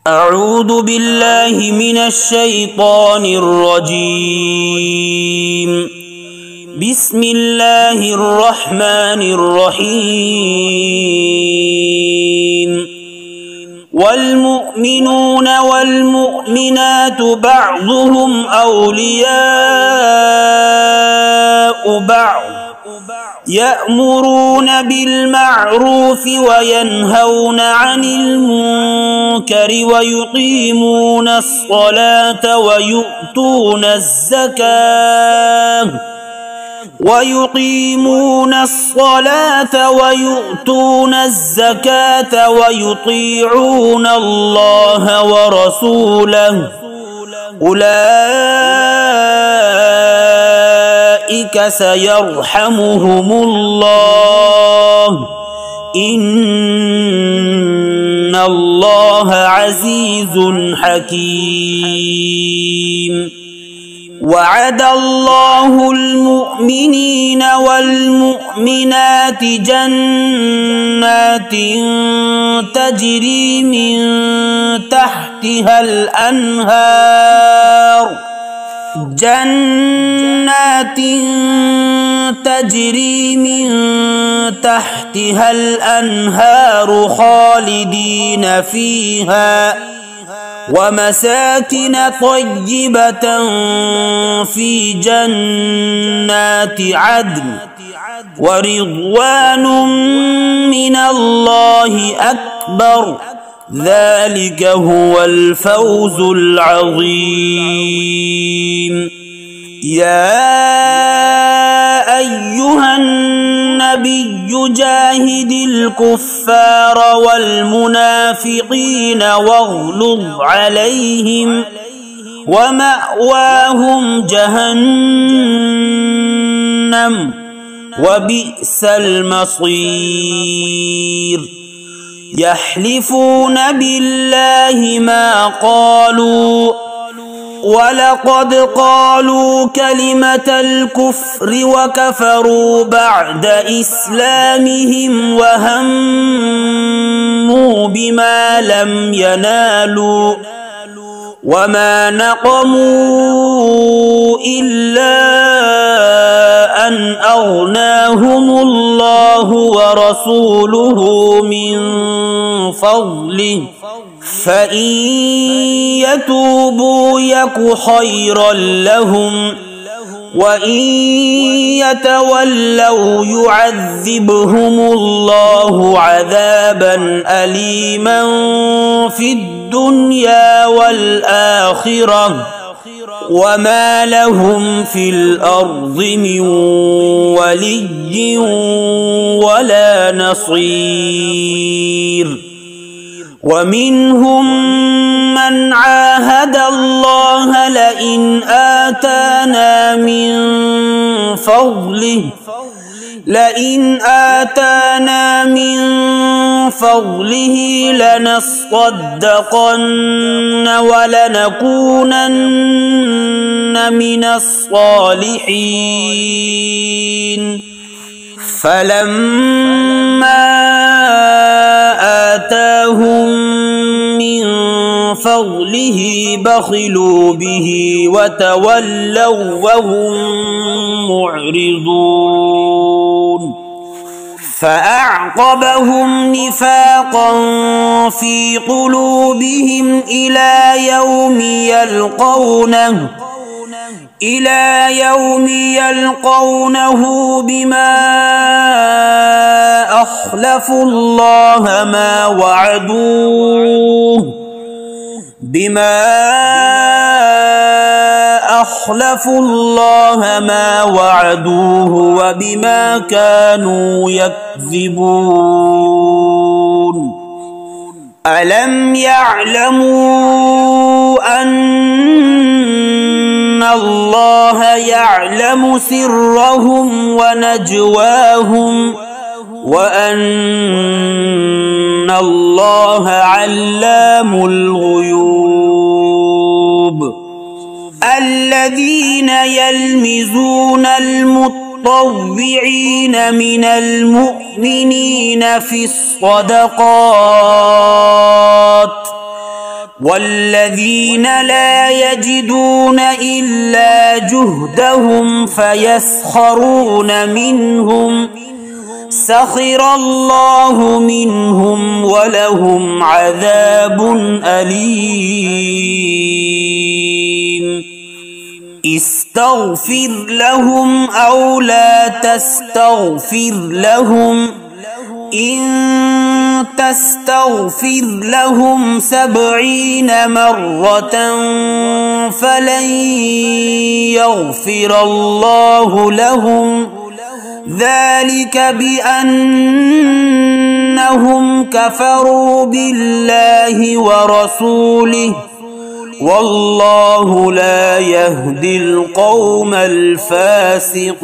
أعوذ بالله من الشيطان الرجيم. بسم الله الرحمن الرحيم. والمؤمنون والمؤمنات بعضهم أولياء بعض يأمرون بالمعروف وينهون عن المنكر ويقيمون الصلاة ويؤتون الزكاة ويطيعون الله ورسوله أولئك سيرحمهم الله إن الله عزيز حكيم. وعد الله المؤمنين والمؤمنات جنات تجري من تحتها الأنهار خالدين فيها ومساكن طيبة في جنات عدن ورضوان من الله أكبر ذلك هو الفوز العظيم. يا أيها النبي جاهد الكفار والمنافقين واغلظ عليهم ومأواهم جهنم وبئس المصير. يحلفون بالله ما قالوا ولقد قالوا كلمة الكفر وكفروا بعد إسلامهم وهموا بما لم ينالوا وما نقموا إلا أن أغناهم الله ورسوله من فضله فإن يتوبوا يك خيرا لهم وإن يتولوا يعذبهم الله عذابا أليما في الدنيا والآخرة وما لهم في الأرض من ولي ولا نصير. ومنهم من عاهد الله لئن آتانا من فضله لنصدقن ولنكونن من الصالحين. فلما آتاهم من فضله بخلوا به وتولوا وهم معرضون. فأعقبهم نفاقا في قلوبهم إلى يوم يلقونه بما أخلفوا الله ما وعدوه وبما كانوا يكذبون. ألم يعلموا أن الله يعلم سرهم ونجواهم وأن الله علام الغيوب. الذين يلمزون المطوعين من المؤمنين في الصدقات والذين لا يجدون إلا جهدهم فيسخرون منهم سخر الله منهم ولهم عذاب أليم استغفر لهم أو لا تستغفر لهم إن تستغفر لهم 70 مرة فلن يغفر الله لهم ذلك بأنهم كفروا بالله ورسوله والله لا يهدي القوم الفاسقين.